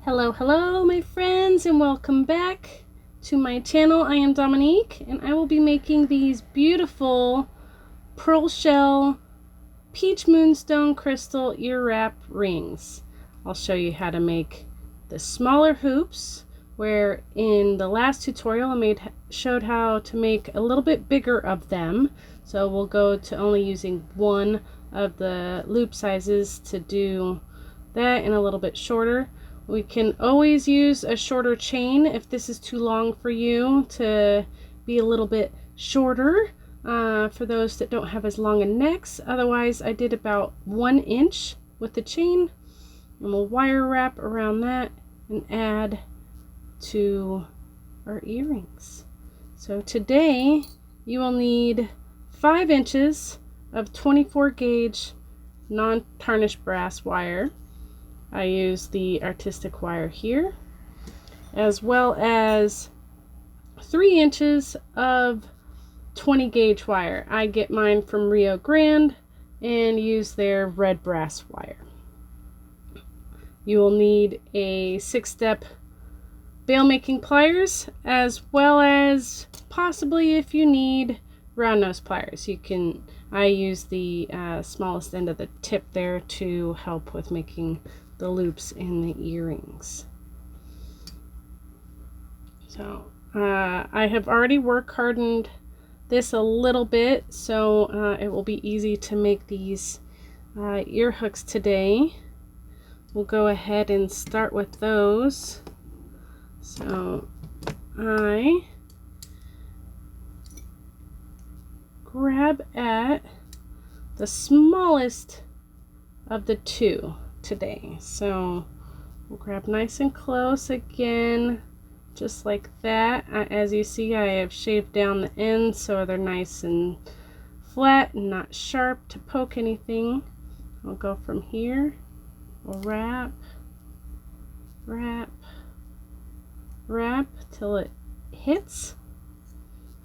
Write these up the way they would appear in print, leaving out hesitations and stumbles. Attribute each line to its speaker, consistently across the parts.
Speaker 1: Hello my friends, and welcome back to my channel. I am Dominique, and I will be making these beautiful pearl shell peach moonstone crystal ear wrap rings. I'll show you how to make the smaller hoops, where in the last tutorial I showed how to make a little bit bigger of them. So we'll go to only using one of the loop sizes to do that, and a little bit shorter. We can always use a shorter chain if this is too long for you to be a little bit shorter, for those that don't have as long a necks. Otherwise, I did about 1 inch with the chain, and we'll wire wrap around that and add to our earrings. So today you will need 5 inches of 24 gauge non-tarnished brass wire. I use the artistic wire here, as well as 3 inches of 20 gauge wire. I get mine from Rio Grande and use their red brass wire. You will need a 6-step bail making pliers, as well as possibly, if you need, round nose pliers. I use the smallest end of the tip there to help with making the loops in the earrings. So I have already work hardened this a little bit, so it will be easy to make these ear hooks today. We'll go ahead and start with those. So I grab at the smallest of the two today. So we'll grab nice and close again, just like that. As you see, I have shaved down the ends so they're nice and flat and not sharp to poke anything. I'll go from here. We'll wrap, wrap, wrap till it hits.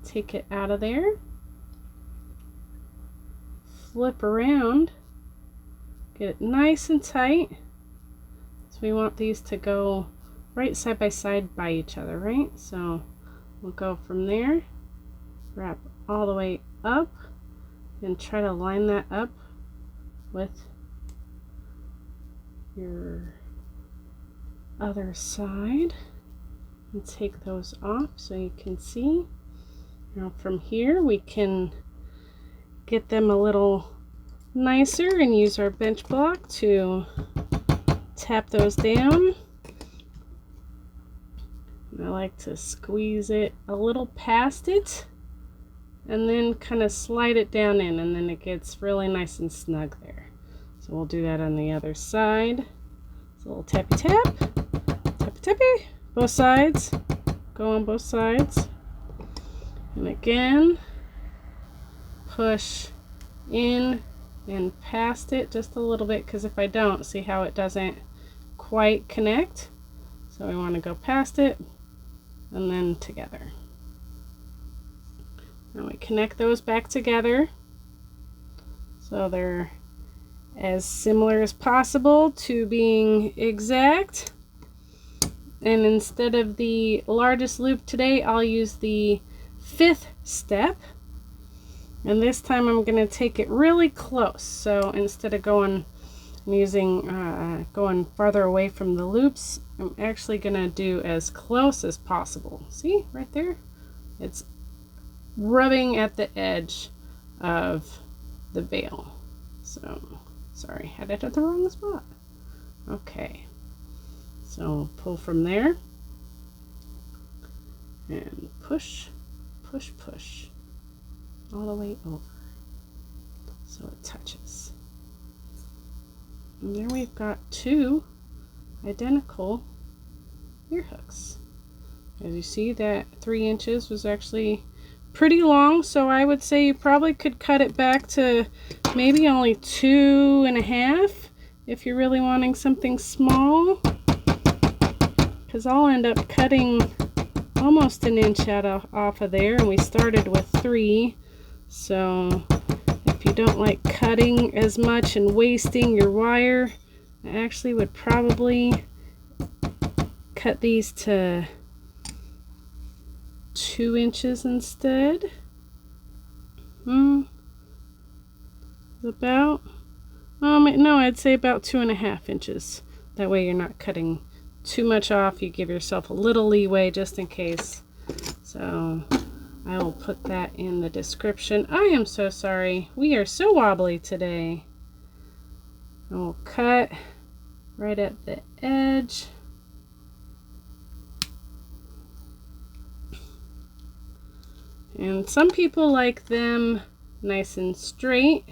Speaker 1: Take it out of there. Flip around. Get it nice and tight. So we want these to go right side by side by each other, right? So we'll go from there, wrap all the way up, and try to line that up with your other side, and take those off so you can see. Now from here we can get them a little nicer and use our bench block to tap those down. I like to squeeze it a little past it and then kind of slide it down in, and then it gets really nice and snug there. So we'll do that on the other side. It's a little tappy tap, tappy tappy, both sides, go on both sides, and again push in and past it just a little bit, because if I don't, see how it doesn't quite connect. So we want to go past it and then together. Now we connect those back together so they're as similar as possible to being exact. And instead of the largest loop today, I'll use the 5th step. And this time I'm going to take it really close. So instead of going farther away from the loops, I'm actually going to do as close as possible. See, right there? It's rubbing at the edge of the bail. So, sorry, had it at the wrong spot. Okay. So pull from there. And push, push, push. All the way over so it touches. And there we've got 2 identical ear hooks. As you see, that 3 inches was actually pretty long, so I would say you probably could cut it back to maybe only 2.5 if you're really wanting something small, because I'll end up cutting almost 1 inch off of there, and we started with 3. So if you don't like cutting as much and wasting your wire, I actually would probably cut these to 2 inches instead. About, no, I'd say about 2.5 inches. That way you're not cutting too much off. You give yourself a little leeway just in case. So I will put that in the description. I am so sorry. We are so wobbly today. And we'll cut right at the edge. And some people like them nice and straight.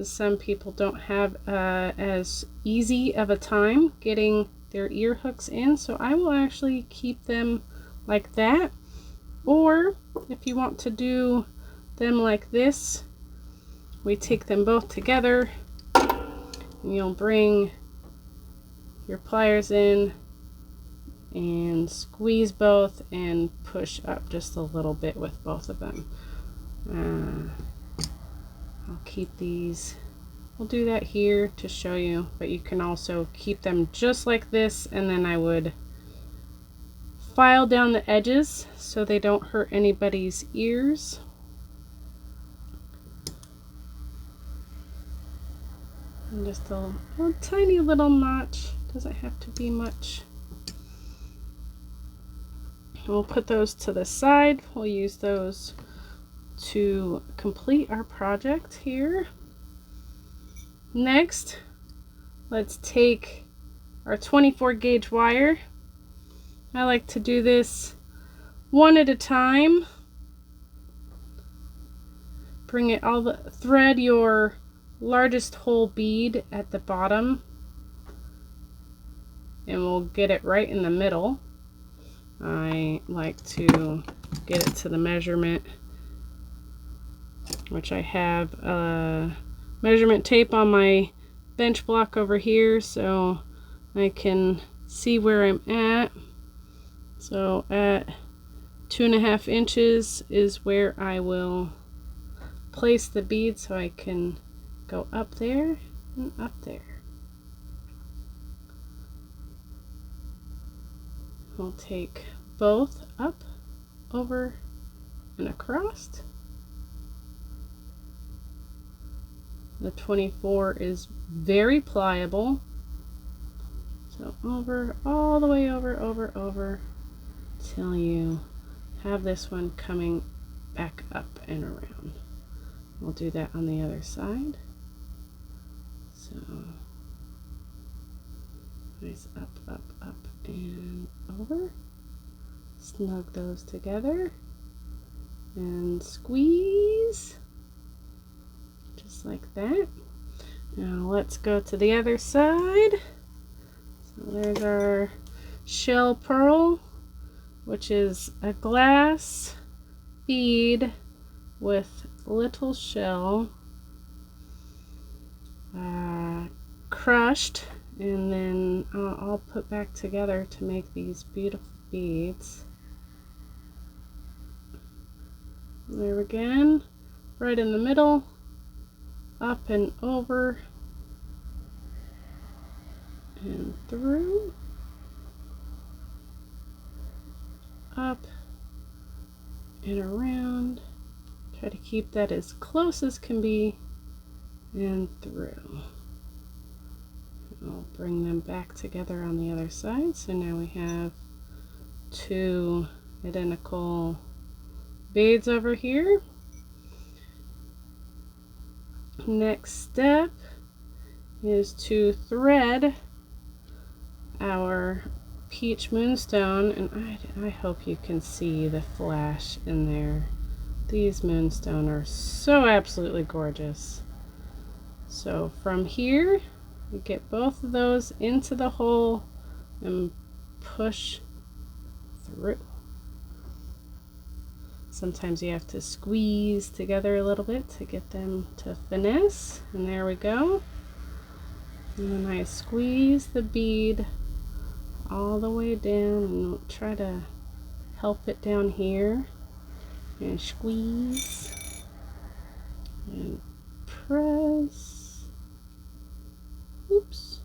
Speaker 1: Some people don't have as easy of a time getting their ear hooks in, so I will actually keep them like that. Or if you want to do them like this, we take them both together and you'll bring your pliers in and squeeze both and push up just a little bit with both of them. I'll keep these, we'll do that here to show you, but you can also keep them just like this, and then I would file down the edges so they don't hurt anybody's ears. And just a tiny little notch, doesn't have to be much. We'll put those to the side. We'll use those to complete our project here. Next, let's take our 24 gauge wire. I like to do this one at a time. Bring it all the thread your largest hole bead at the bottom, and we'll get it right in the middle. I like to get it to the measurement, which I have measurement tape on my bench block over here so I can see where I'm at. So at 2.5 inches is where I will place the bead, so I can go up there and up there. We'll take both up, over, and across. The 24 is very pliable. So over, all the way over, over, till you have this one coming back up and around. We'll do that on the other side. So nice up, up, up, and over. Snug those together and squeeze. Just like that. Now let's go to the other side. So there's our shell pearl, which is a glass bead with little shell crushed, and then I'll put back together to make these beautiful beads. There again, right in the middle, up and over and through, up and around. Try to keep that as close as can be, and through. I'll bring them back together on the other side. So now we have 2 identical beads over here. Next step is to thread our peach moonstone, and I hope you can see the flash in there. These moonstone are so absolutely gorgeous. So from here, you get both of those into the hole and push through. Sometimes you have to squeeze together a little bit to get them to finesse, and there we go. And then I squeeze the bead all the way down, and try to help it down here, and squeeze and press. Oops.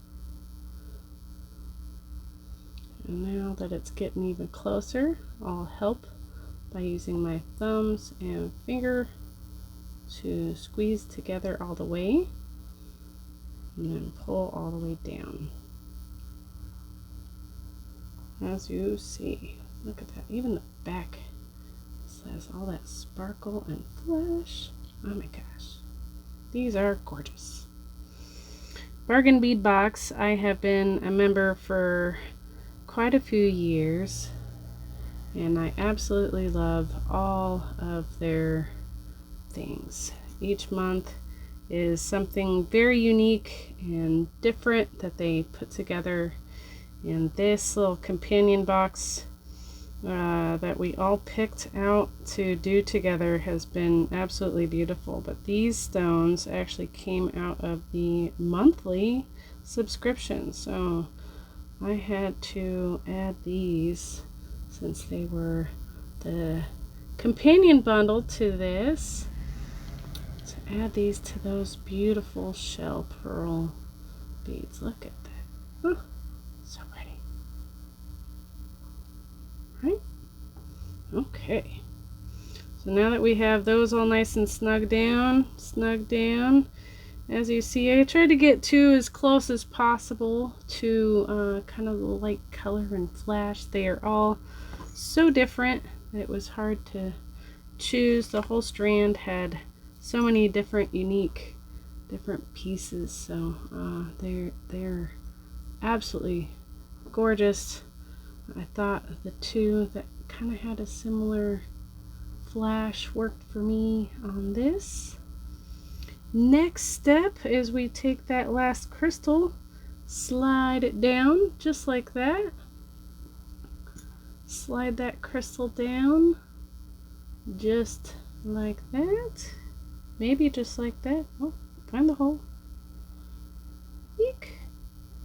Speaker 1: And now that it's getting even closer, I'll help by using my thumbs and finger to squeeze together all the way and then pull all the way down. As you see, look at that, even the back has all that sparkle and flash. Oh my gosh, these are gorgeous. Bargain Bead Box, I have been a member for quite a few years, and I absolutely love all of their things. Each month is something very unique and different that they put together, and this little companion box that we all picked out to do together has been absolutely beautiful. But these stones actually came out of the monthly subscription, so I had to add these since they were the companion bundle to this, to add these to those beautiful shell pearl beads. Look at that. Oh, so pretty. Right? Okay. So now that we have those all nice and snug down, as you see, I tried to get to as close as possible to kind of the light color and flash. They are all so different that it was hard to choose. The whole strand had so many different unique pieces, so they're absolutely gorgeous. I thought the two that kind of had a similar flash worked for me on this. Next step is we take that last crystal, slide it down just like that. Slide that crystal down just like that. Maybe just like that. Oh, find the hole. Eek.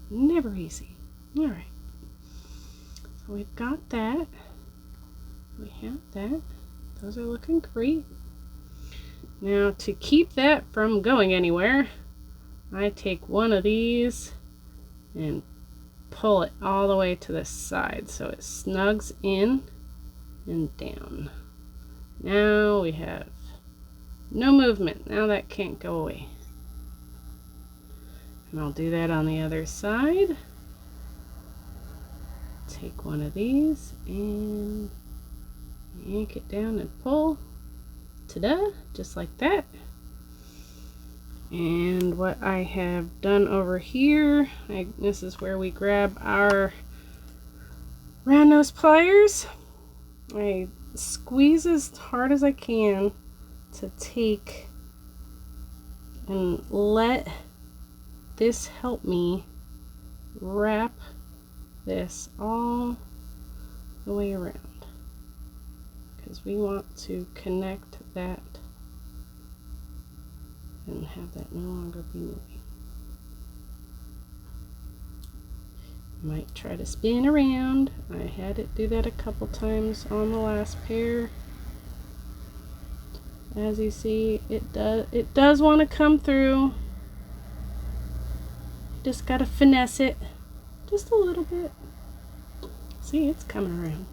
Speaker 1: Never easy. Alright. So we've got that. We have that. Those are looking great. Now, to keep that from going anywhere, I take one of these and pull it all the way to the side so it snugs in and down. Now we have no movement. Now that can't go away. And I'll do that on the other side. Take one of these and yank it down and pull. Ta-da! Just like that. And what I have done over here, this is where we grab our round nose pliers. I squeeze as hard as I can to take and let this help me wrap this all the way around, because we want to connect that and have that no longer be moving. Might try to spin around. I had it do that a couple times on the last pair. As you see, it does want to come through. Just gotta finesse it just a little bit. See, it's coming around.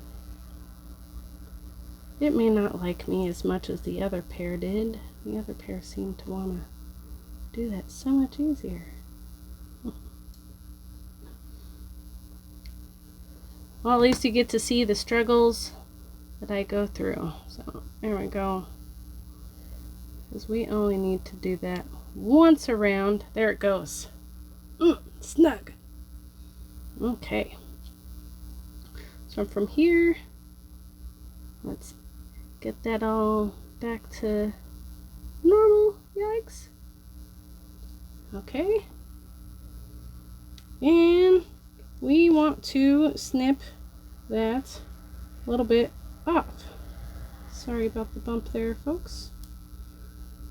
Speaker 1: It may not like me as much as the other pair did. The other pair seemed to want to do that so much easier. Well, at least you get to see the struggles that I go through. So there we go. Because we only need to do that once around. There it goes. Snug. Okay. So from here, let's get that all back to normal. Yikes. Okay. And we want to snip that a little bit off. Sorry about the bump there, folks.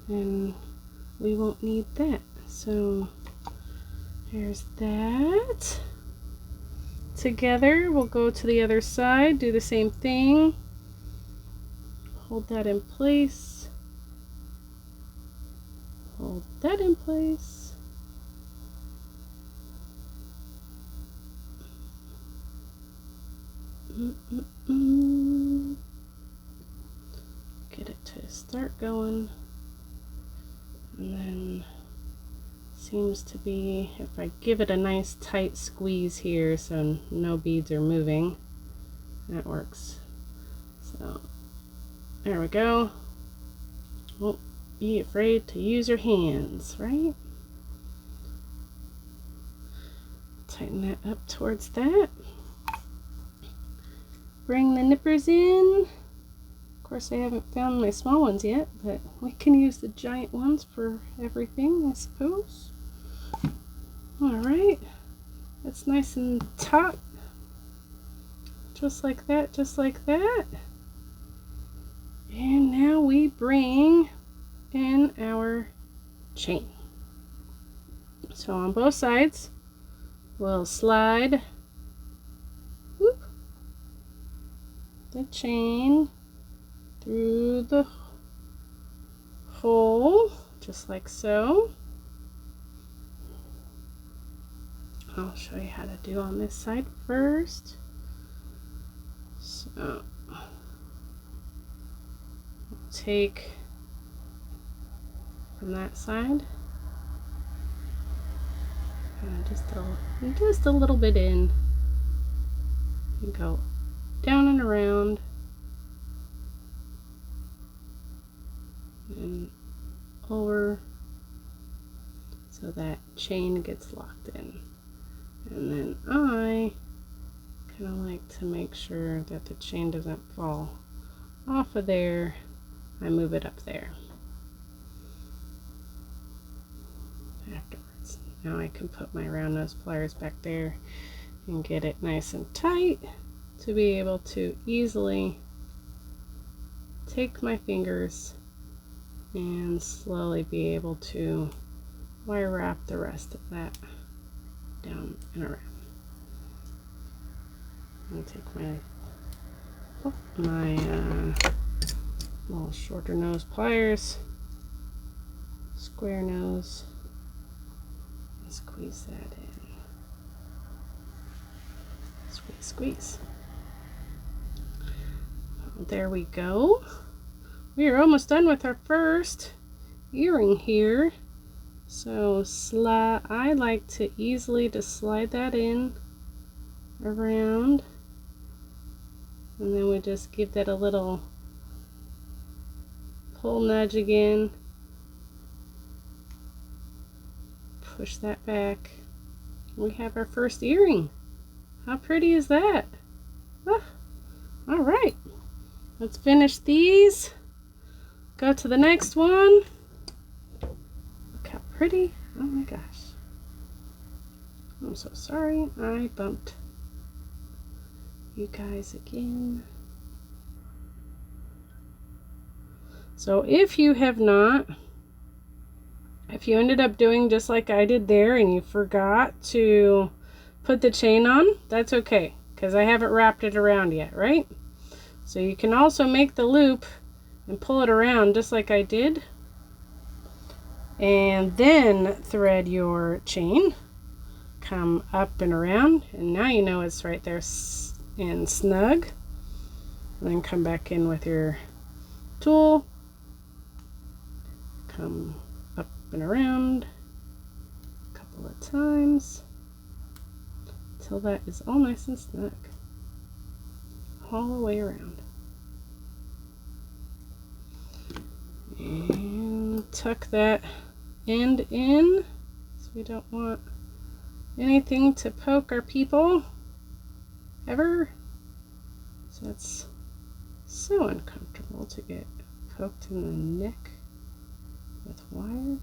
Speaker 1: And we won't need that. So there's that. Together, we'll go to the other side, do the same thing. Hold that in place. Hold that in place. Get it to start going, and then seems to be, if I give it a nice tight squeeze here so no beads are moving, that works. So there we go. Don't be afraid to use your hands, right? Tighten that up towards that. Bring the nippers in. Of course, I haven't found my small ones yet, but we can use the giant ones for everything, I suppose. Alright, that's nice and taut. Just like that, just like that. And now we bring in our chain. So on both sides, we'll slide the chain through the hole, just like so. I'll show you how to do on this side first. So take from that side and just a little bit in and go down and around and over so that chain gets locked in. And then I kind of like to make sure that the chain doesn't fall off of there. I move it up there afterwards. Now I can put my round nose pliers back there and get it nice and tight to be able to easily take my fingers and slowly be able to wire wrap the rest of that down and around. I'll take my little shorter nose pliers, square nose, and squeeze that in. Squeeze, squeeze. There we go. We are almost done with our first earring here. So I like to easily just slide that in around, and then we just give that a little pull nudge again, push that back. We have our first earring. How pretty is that? Ah, all right, let's finish these. Go to the next one. Look how pretty. Oh my gosh. I'm so sorry I bumped you guys again. So if you ended up doing just like I did there and you forgot to put the chain on, that's okay, because I haven't wrapped it around yet, right? So you can also make the loop and pull it around just like I did, and then thread your chain, come up and around, and now you know it's right there and snug. And then come back in with your tool, come up and around a couple of times until that is all nice and snug all the way around. And tuck that end in, so we don't want anything to poke our people ever. So it's so uncomfortable to get poked in the neck with wire.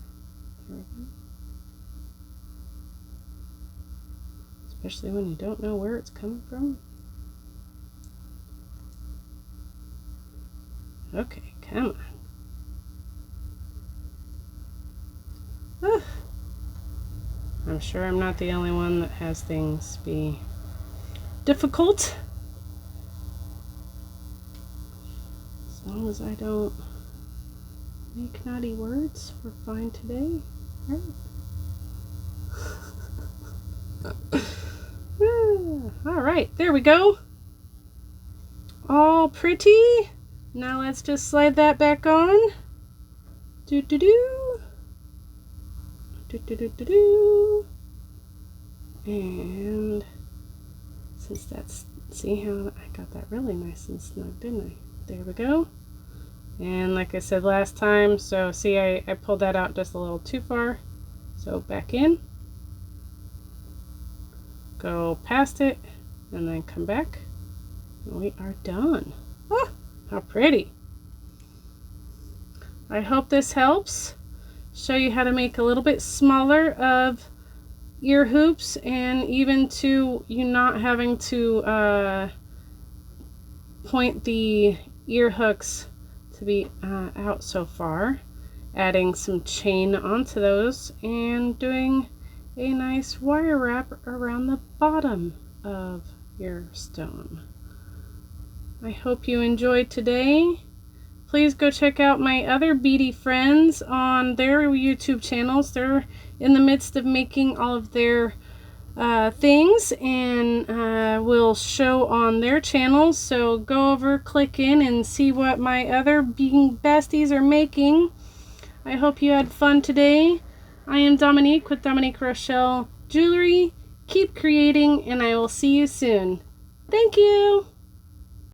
Speaker 1: There we go. Especially when you don't know where it's coming from. Okay, come on. Ah. I'm sure I'm not the only one that has things be difficult. As long as I don't make naughty words, we're fine today, right? All right, there we go. all pretty. Now let's just slide that back on. Do do do. Do do do do do. And since that's, see how I got that really nice and snug, didn't I? There we go. And like I said last time, so see I pulled that out just a little too far. So back in, go past it, and then come back. And we are done. Oh, how pretty. I hope this helps show you how to make a little bit smaller of ear hoops, and even to you not having to point the ear hooks to be out so far. Adding some chain onto those and doing a nice wire wrap around the bottom of your stone. I hope you enjoyed today. Please go check out my other beady friends on their YouTube channels. They're in the midst of making all of their things, and will show on their channels. So go over, click in, and see what my other beading besties are making. I hope you had fun today. I am Dominique with Dominique Rochelle Jewelry. Keep creating, and I will see you soon. Thank you.